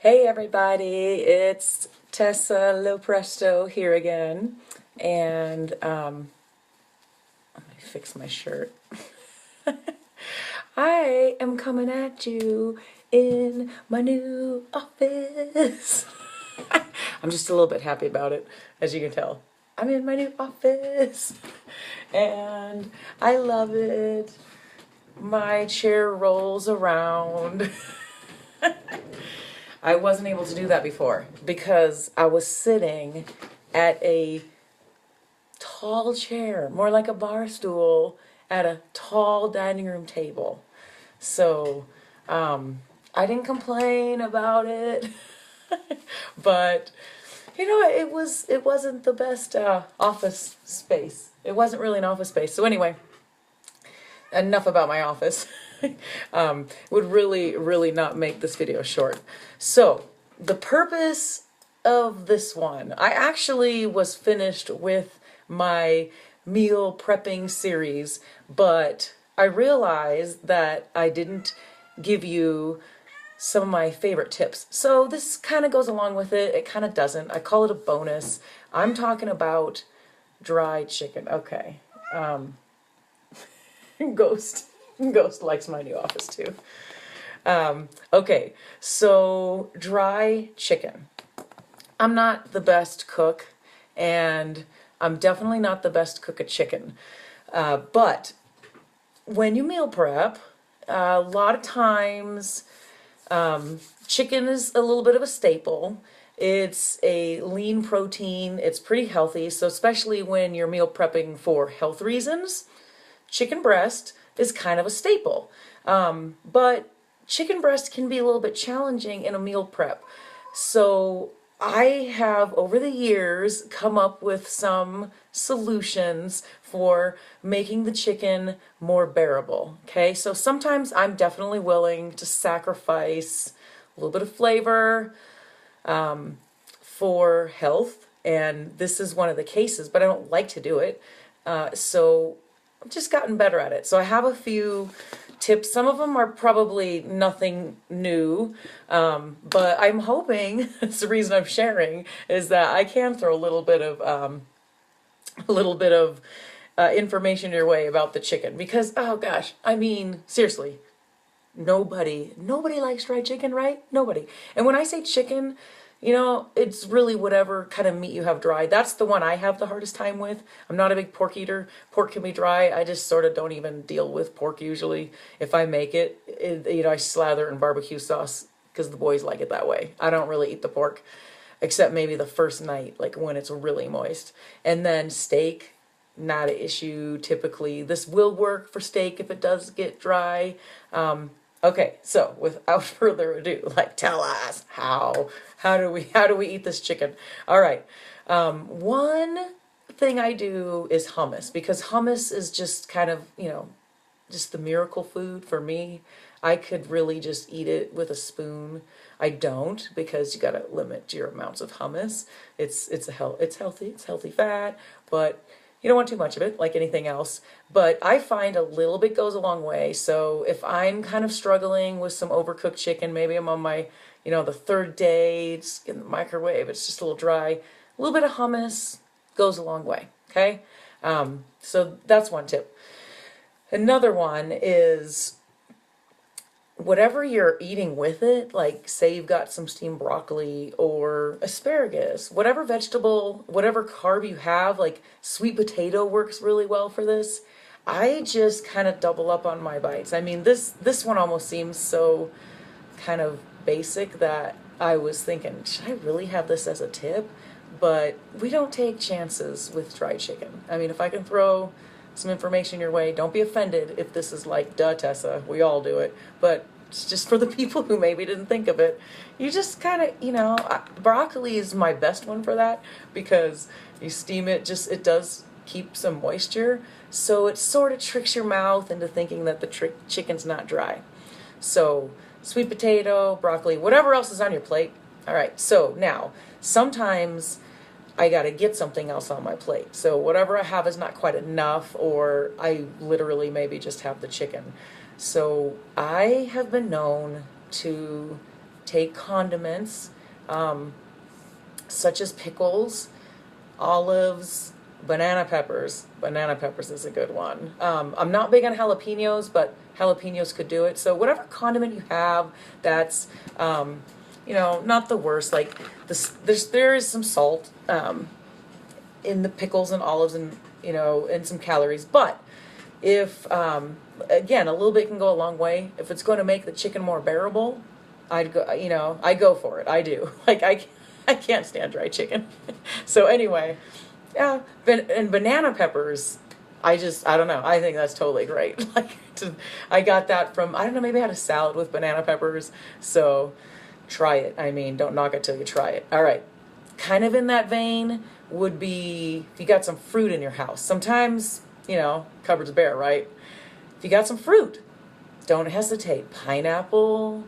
Hey everybody, it's Tessa Lopresto here again, and let me fix my shirt. I am coming at you in my new office. I'm just a little bit happy about it, as you can tell. I'm in my new office, and I love it. My chair rolls around. I wasn't able to do that before because I was sitting at a tall chair, more like a bar stool, at a tall dining room table. So I didn't complain about it, but it wasn't the best office space. It wasn't really an office space. So anyway, enough about my office. Would really not make this video short. So the purpose of this one, I actually was finished with my meal prepping series, but I realized that I didn't give you some of my favorite tips. So this kind of goes along with it. It kind of doesn't. I call it a bonus. I'm talking about dry chicken. Okay. Ghost likes my new office too. Okay, so dry chicken. I'm not the best cook, and I'm definitely not the best cook at chicken. But when you meal prep, a lot of times chicken is a little bit of a staple. It's a lean protein. It's pretty healthy. So especially when you're meal prepping for health reasons, chicken breast is kind of a staple. But chicken breast can be a little bit challenging in a meal prep. So I have, over the years, come up with some solutions for making the chicken more bearable. Okay, so sometimes I'm definitely willing to sacrifice a little bit of flavor for health, and this is one of the cases, but I don't like to do it. So I've just gotten better at it. So I have a few tips. Some of them are probably nothing new, but I'm hoping, it's the reason I'm sharing, is that I can throw a little bit of information your way about the chicken. Because, oh gosh, I mean, seriously, nobody likes fried chicken, right? Nobody. And when I say chicken, it's really whatever kind of meat you have dry. That's the one I have the hardest time with. I'm not a big pork eater. Pork can be dry. I just sort of don't even deal with pork usually. If I make it, I slather it in barbecue sauce because the boys like it that way. I don't really eat the pork except maybe the first night, like when it's really moist. And then steak, not an issue typically. This will work for steak if it does get dry. Okay, so without further ado, tell us how do we eat this chicken? All right, one thing I do is hummus, because hummus is just kind of just the miracle food for me. I could really just eat it with a spoon. I don't, because you got to limit your amounts of hummus. It's healthy fat, but you don't want too much of it, like anything else. But I find a little bit goes a long way. So if I'm kind of struggling with some overcooked chicken, maybe I'm on my, the third day, it's in the microwave, it's just a little dry, a little bit of hummus goes a long way, okay? So that's one tip. Another one is whatever you're eating with it, like say you've got some steamed broccoli or asparagus, whatever vegetable, whatever carb you have, like sweet potato works really well for this. I just kind of double up on my bites. I mean, this one almost seems so kind of basic that I was thinking, should I really have this as a tip? But we don't take chances with dried chicken. I mean, if I can throw some information your way, don't be offended if this is like, duh, Tessa, we all do it. But it's just for the people who maybe didn't think of it. You just kind of, broccoli is my best one for that, because you steam it, it does keep some moisture. So it sort of tricks your mouth into thinking that the chicken's not dry. So sweet potato, broccoli, whatever else is on your plate. All right, so now, sometimes I got to get something else on my plate. So whatever I have is not quite enough, or I literally maybe just have the chicken. So I have been known to take condiments, such as pickles, olives, banana peppers. Banana peppers is a good one. I'm not big on jalapenos, but jalapenos could do it. So whatever condiment you have that's, not the worst. Like there is some salt in the pickles and olives and, and some calories. But if, again, a little bit can go a long way. If it's going to make the chicken more bearable, I go for it. I do. Like I can't stand dry chicken. So anyway, yeah, and banana peppers, I don't know. I think that's totally great. I got that from, I don't know, maybe I had a salad with banana peppers. So try it. I mean, don't knock it till you try it. All right. Kind of in that vein would be if you got some fruit in your house. Sometimes, cupboard's bare, right? If you got some fruit, don't hesitate. Pineapple,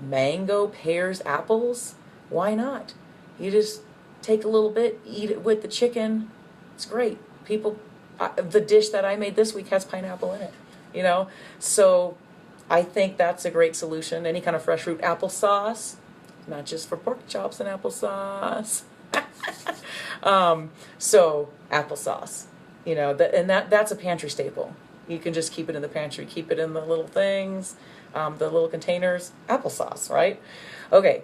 mango, pears, apples. Why not? You just take a little bit, eat it with the chicken. It's great. The dish that I made this week has pineapple in it, So I think that's a great solution. Any kind of fresh fruit, applesauce, not just for pork chops and applesauce. So applesauce, that's a pantry staple. You can just keep it in the pantry, keep it in the little things, the little containers. Applesauce, right? Okay.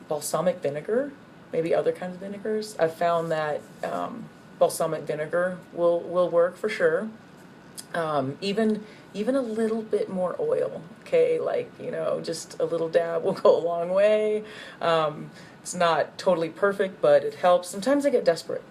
Balsamic vinegar, maybe other kinds of vinegars. I've found that balsamic vinegar will work for sure. Even a little bit more oil, okay? Just a little dab will go a long way. It's not totally perfect, but it helps. Sometimes I get desperate,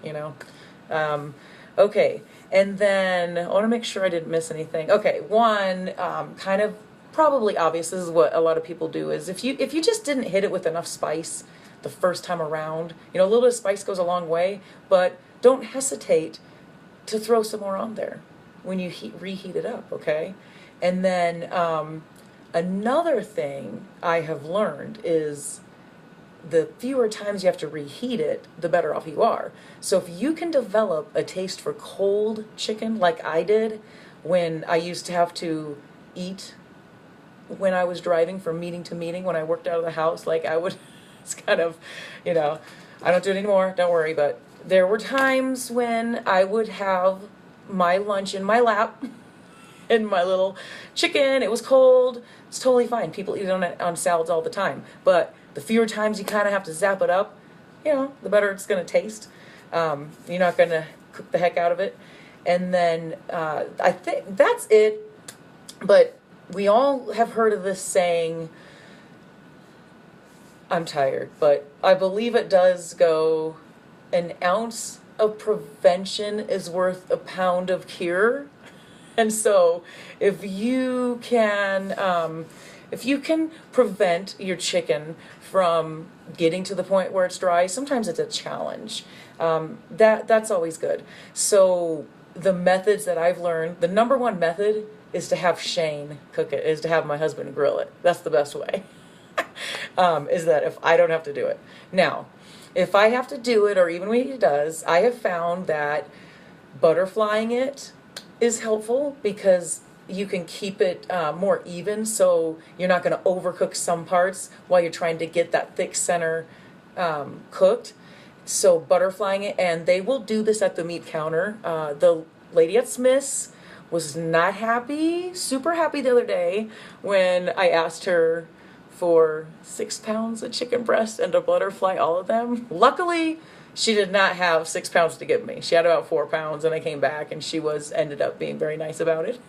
Okay, and then I want to make sure I didn't miss anything. Okay, one kind of probably obvious, this is what a lot of people do, is if you just didn't hit it with enough spice the first time around, a little bit of spice goes a long way, but don't hesitate to throw some more on there when you reheat it up, okay? And then another thing I have learned is the fewer times you have to reheat it, the better off you are. So if you can develop a taste for cold chicken like I did when I used to have to eat when I was driving from meeting to meeting, when I worked out of the house, it's kind of, I don't do it anymore, don't worry, but there were times when I would have my lunch in my lap and my little chicken, it was cold, it's totally fine. People eat it on salads all the time, but the fewer times you kind of have to zap it up, the better it's going to taste. You're not going to cook the heck out of it. And then I think that's it, but we all have heard of this saying, I'm tired, but I believe it does go, an ounce of prevention is worth a pound of cure. And so if you can prevent your chicken from getting to the point where it's dry, sometimes it's a challenge. That's always good. So the methods that I've learned, the number one method is to have Shane cook it, is to have my husband grill it. That's the best way. Is that if I don't have to do it. Now, if I have to do it, or even when he does, I have found that butterflying it is helpful because you can keep it more even, so you're not going to overcook some parts while you're trying to get that thick center cooked. So butterflying it, and they will do this at the meat counter. The lady at Smith's was not happy, super happy the other day when I asked her for 6 pounds of chicken breast and to butterfly all of them. Luckily, she did not have 6 pounds to give me. She had about 4 pounds, and I came back, and she ended up being very nice about it.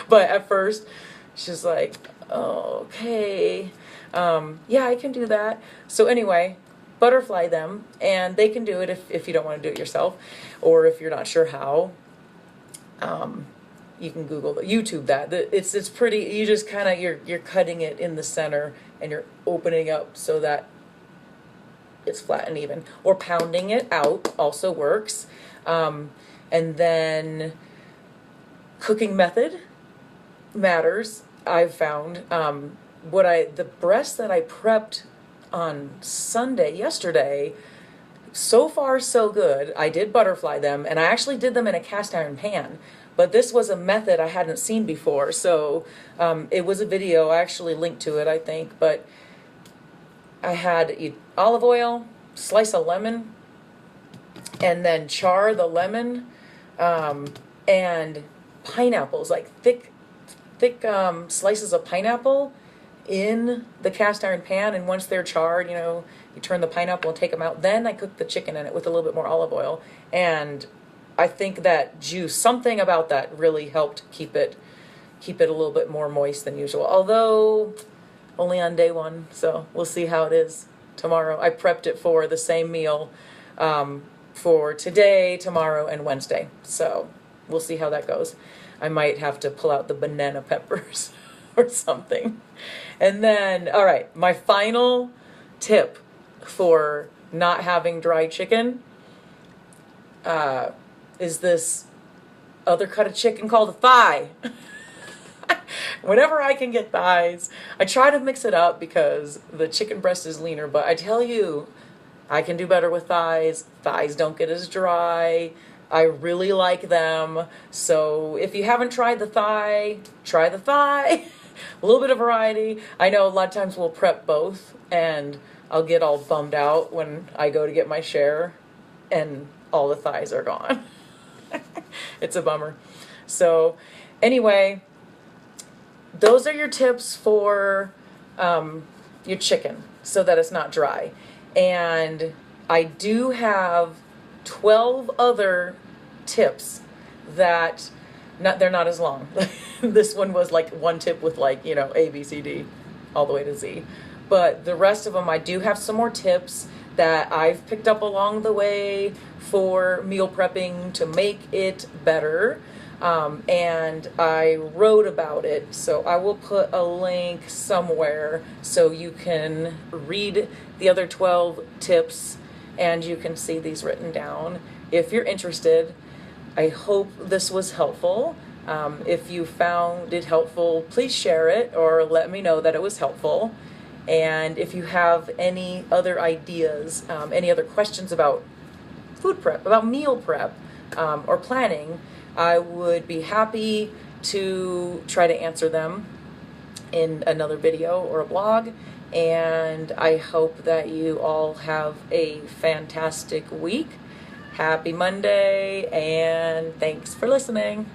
But at first, she's like, oh, okay, yeah, I can do that. So anyway, butterfly them, and they can do it if you don't want to do it yourself, or if you're not sure how. You can YouTube that. It's pretty. You just kind of you're cutting it in the center and you're opening up so that it's flat and even. Or pounding it out also works. And then cooking method matters. I've found the breasts that I prepped on Sunday yesterday. So far, so good. I did butterfly them, and I actually did them in a cast iron pan. But this was a method I hadn't seen before. So it was a video. I actually linked to it, I think. But I had olive oil, slice a lemon, and then char the lemon, and pineapples, like thick slices of pineapple in the cast iron pan. And once they're charred, you turn the pineapple and take them out. Then I cook the chicken in it with a little bit more olive oil. And I think that juice, something about that really helped keep it a little bit more moist than usual. Although only on day one, so we'll see how it is tomorrow. I prepped it for the same meal for today, tomorrow, and Wednesday. So we'll see how that goes. I might have to pull out the banana peppers or something. And then, all right, my final tip for not having dry chicken is this other cut of chicken called a thigh. Whenever I can get thighs, I try to mix it up because the chicken breast is leaner, but I tell you, I can do better with thighs. Thighs don't get as dry. I really like them. So if you haven't tried the thigh, try the thigh. A little bit of variety. I know a lot of times we'll prep both, and I'll get all bummed out when I go to get my share and all the thighs are gone. It's a bummer. So anyway, those are your tips for your chicken so that it's not dry. And I do have 12 other tips that they're not as long. This one was like one tip with like, A, B, C, D, all the way to Z. But the rest of them, I do have some more tips that I've picked up along the way for meal prepping to make it better. And I wrote about it, so I will put a link somewhere so you can read the other 12 tips and you can see these written down if you're interested. I hope this was helpful. If you found it helpful, please share it or let me know that it was helpful. And if you have any other ideas, any other questions about food prep, about meal prep, or planning, I would be happy to try to answer them in another video or a blog. And I hope that you all have a fantastic week. Happy Monday, and thanks for listening.